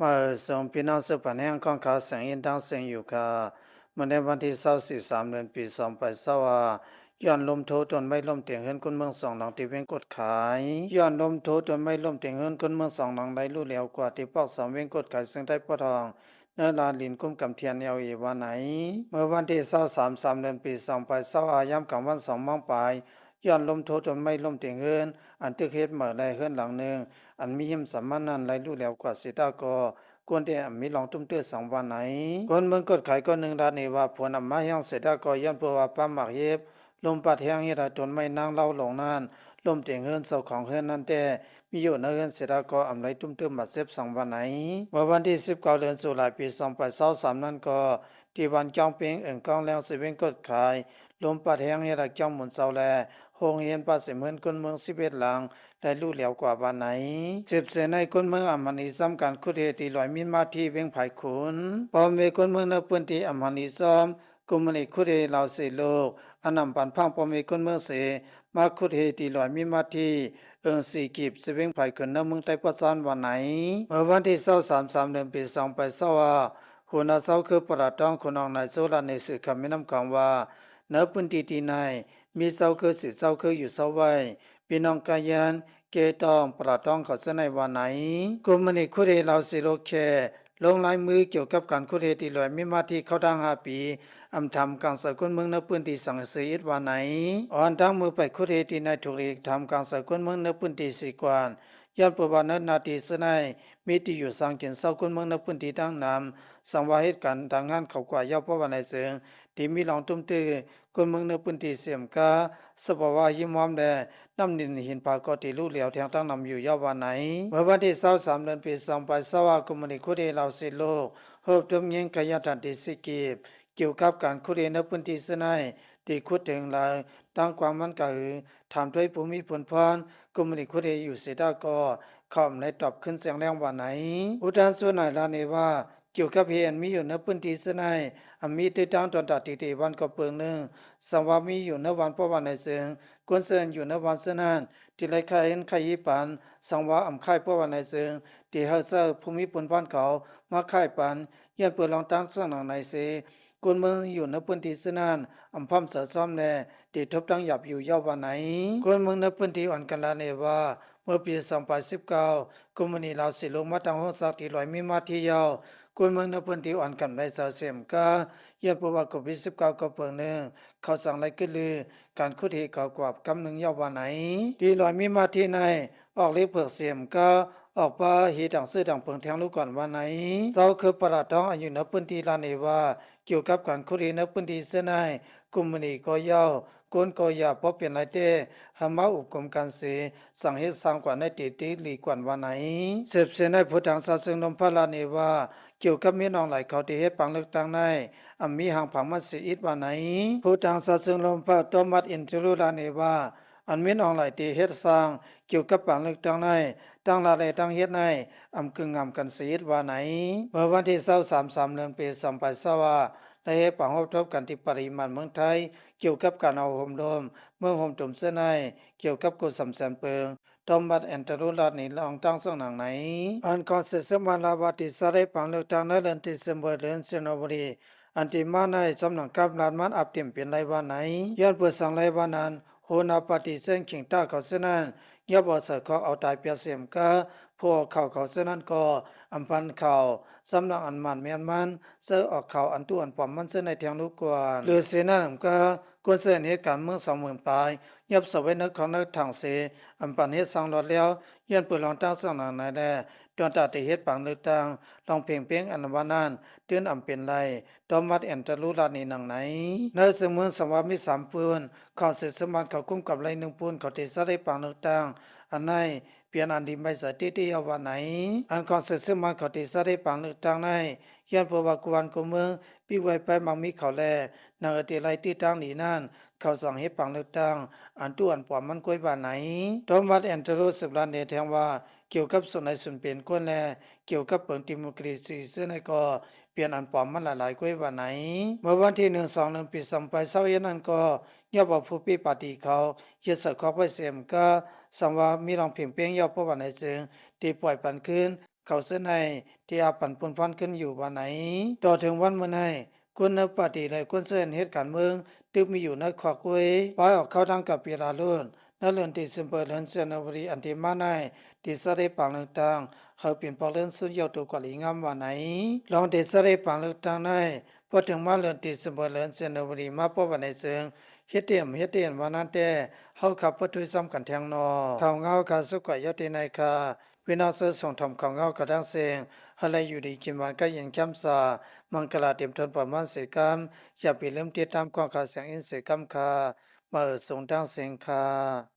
มาส่งพี่น้องสืบพันธุ์แห่งของเขาแสงอินดังเสียงอยู่ค่ะเมื่อในวันที่24 3 เดือนปี2024ย้อนลมโทตนไม่ลมเตียงเฮิรนคนเมืองสองหลังที่เว้งกดขายย้อนลมโทตนไม่ลมเตียงเฮิรนคนเมืองสองหลังได้รู้แล้วกว่าที่ปอกสองเว้งกดขายซึ่งได้ปะทองเนื้อลานลินกุ้มกำเทียนเอเอวันไหนเมื่อวันที่23 3 เดือนปี2024ย้ำกลางวัน2 โมงปลายย้อนลมโทตนไม่ลมเตียงเฮิรนอันตึกเฮ็ดเหมือได้เฮิรนหลังหนึ่งอันมีหิมสามันนั้นไรรู้แล้วกว่าสิตาก็กวนเดียมีลองตุ้มเตื้อ2 วันไหนคนเมืองกดขายก็หนึ่งดานเอว่าผลอำมายังเสร็จก็ย้อนเพื่อว่าป้าหมักเย็บลมปัดแห้งเฮ็ดให้ตนไม่นางเล่าหลงนานลมเตียงเฮือนเสาของเฮือนนั่นแต่มีอยู่ในเฮือนเสร็จก็อำไรตุ้มเตื้อมาเซฟ2 วันไหนเมื่อวันที่19 เดือนตุลาคมปี2023นั้นก็ที่วันจองเปียงกองแรงสิเวงกดขายลมปัดแห้งเฮ็ดให้จ้องหมุนเสาแลโรงเรียนป้าสิเหมือนคนเมือง11 หลังได้รู้แล้วกว่าวันไหนสืบเสนในคนเมืองอำมณีซ้ำการคุดเฮตีลอยมีมาที่เวียงไผ่ขุนพอมีคนเมืองในพื้นที่อำมณีซ้อมกุมณีคุดเฮลาวเสโลกอันนำปันพังพอมีคนเมืองเสมาคุดเฮตีลอยมีมาที่สีกีบสิเวียงไผ่ขุนในเมืองไต้ปัสสานวันไหนเมื่อวันที่23 3 เดือนปี2024คุณอาเซาคือประตองคุณองนายโซลาในสื่อคำแนะนำคำว่าเนื้อพื้นที่ที่ในมีเซาคือสิเซาคืออยู่เซาไว้พี่น้องกายันเกตองประตองเขาเสนในวันไหนกุมณีคุเรลาวสิโลเคลงลายมือเกี่ยวกับการคุเรติลอยมีมาที่เข้าดัง5 ปีอำทำการสกุลเมืองในพื้นที่สังเสริฐวันไหนอ่อนทั้งมือไปคุเรติในถูกเอกทำการสกุลเมืองในพื้นที่สีกวานย้อนประวัตินาทีเสนในมีที่อยู่สังเกตสกุลเมืองในพื้นที่ดังนำสังวาเหตุการณ์ดังงานเขากว่าเย้าประวัติในเสืองที่มีหลองตุ้มตื้อคนเมืองในพื้นที่เสียมกาสภาวะยิ้มหวานแดน้ำนินหินปากติลูกเหลียวแทงตั้งนำอยู่ยาววันไหนเมื่อวันที่23 เดือนปี2024กุมภาคุเรลาวสิโลกเฮิบดมยิงกายทันติสิกีบเกี่ยวกับการคุเรในพื้นที่เสนในที่คุดถึงหลายตั้งความมันก็คือถามด้วยภูมิผลพรกุมภาคุเรอยู่เสดาก็คำในตอบขึ้นเสียงแรงวันไหนอุทานส่วนไหนลาเนว่าเกี่ยวกับเฮียนมีอยู่ในพื้นที่เสนในมีติดตั้งตอนตัดติวันก็เปิงหนึ่งสังวามีอยู่ในวันเพราะวันในเสียงกวนเซินอยู่ในวันเสนั้นที่ไรใครเห็นใครยิปันสังวาอ่ำค่ายเพราะวันในเสียงที่เฮาเซอร์ภูมิผลพรเขามาค่ายปันยันเปิดลองตั้งสังหนังในเสกวนเมืองอยู่ในพื้นที่เสนั้นอำพร้อมเสริซ้อมแลที่ทบตั้งหยับอยู่ยาววันไหนกวนเมืองในพื้นที่อ่อนกันลาเนว่าเมื่อปี2019กุมณีลาวสิลงมาตั้งห้องสักที่ลอยมีมาที่ยาวกวนเมืองในพื้นที่อ่อนกันได้เสเสียมกายันประวัติโควิด19ก็เปิงหนึ่งเขาสั่งไรขึ้นลือการคุดเหเขากว่ากำหนึ่งยาววันไหนที่ลอยมีมาที่ในออกเลี้ยเผือกเสียมก็ออกป่าฮีดังซื้อดังเพิงแทงลูกก่อนวันไหนเจ้าคือประหลัดท้องอายุในพื้นที่ลานเอว่าเกี่ยวกับการคุดเหในพื้นที่เสนในกุมณีก็ยาวกวนก็ยาพอเปลี่ยนไรเต้หามาอุปกรณ์การเสียสั่งเหตุสร้างกว่าในตีตีหลีกว่าวันไหนเสพเสในพุทธังศาสนมพระลานเอว่าเกี่ยวกับมีน้องหลายเขาที่เฮ็ดปังเลือกตั้งในมีหางผังมัสยิดว่าไหนผู้ทางศาสนาพระตมัดอินทรุลาเนว่าอันมีน้องหลายที่เฮ็ดสร้างเกี่ยวกับปังเลือกตั้งในตั้งลาได้ตั้งเฮ็ดในกึ่งงามกันสยิดว่าไหนเมื่อวันที่23 เดือนปี2024ได้เฮ็ดปังรบทบกันที่ปริมาณเมืองไทยเกี่ยวกับการเอาห่มโดมเมืองห่มตุ่มเสื้อในเกี่ยวกับกุศลแสนเปิงตอมบัดแอนตรุลานี่ลองตั้งสองหนังไหนอันคอนเซสมาลาวาติสาได้ปังเลือกตั้งในเดือนที่เซมเบอร์เดือนเซนบุรีอันที่มาในสำนักกับลานมันอับเต็มเป็นไรวันไหนย้อนเปิดสังไรวันนั้นโหนาปฏิเสธขิงต้าเขาเสนั้นยับอสเขาเอาตายเปียเสียมกาพวกเขาเสนั้นก็อัมพันเขาสำนักอันมันเมียนมันเสือออกเขาอันตัวอันปอมมันเสในเทียงลูกกวนหรือเสนั้นก็กวนเสนเหตุการณ์เมื่อ20,000ปลายยับสวัยนึกของนึกทางเสอันปันเฮ็ดสังหลอดแล้วย้อนเปิดลองตั้งสำนักไหนแลจนตาติเฮ็ดปังเลือกตั้งลองเพียงอันวันนั้นเตือนเป็นไรตอมัดแอนตะลุลานี่หนังไหนในสมุนสวามี3ปืนข้อเสร็จสมันเขาคุ้มกับไร1ปืนเขาติสได้ปังเลือกตั้งอันไหนเปลี่ยนอันดีไม่ใส่ที่เอาวันไหนอันข้อเสร็จสมันเขาติสได้ปังเลือกตั้งในย้อนประวัติกวนกเมืองปีไว้ไปมังมีเขาแลนางติไรที่ตั้งนี้นั่นเขาสั่งให้ปังเลือกตั้งอันตัวอันปอมมันกวยบ้านไหนตอมัดแอนตะลุ10 ล้านเดแทงว่าเกี่ยวกับส่วนในส่วนเป็นคนแลเกี่ยวกับเปิงดิโมคราซีซึ่งในก็เปลี่ยนอันปลอมมันหลายๆกว่าวันไหนเมื่อวันที่1 2 1ปี2020นั้นก็ยอบอกผู้ปีปฏิเขายึดสกอบไว้เสียมก็สังว่ามีรองเพียงเพียงยอพวันในซึ่งที่ปล่อยปันขึ้น เขาเส้นในที่อาปันปุนพันขึ้นอยู่วันไหนต่อถึงวันเมื่อไหนกุนเนปฏิเลยกุนเส้นเหตุการณ์เมืองตึกมีอยู่ในขวากเวยปล่อยออกเข้าทางกับเปียราลุ่นนั่นเรื่องที่สิมเปิลเฮินเซนอวรีอันที่มาในที่สะเดปังเลือกตั้งเขาเปลี่ยนปอเลื่อนสุดยอดตัวกว่าหลีงามวันไหนลองที่สะเดปังเลือกตั้งในพอถึงมาเรื่องที่สิมเปิลเฮินเซนอวรีมาพบวันในเซิงเฮ็ดเตียมวันนั้นแต่เฮาขับพทุยซ้ำกันแทงนอเขาเงาคาสุกะยอดที่ในคาวินาศส่งทำเขาเงากระดังเสียงอะไรอยู่ดีกินวันก็ยังจำสามังกลาเต็มทนประมาณสิกรรมอย่าไปลืมติดตามความข่าวเสียงอินสิกรรมคามาส่งดังเสียงคา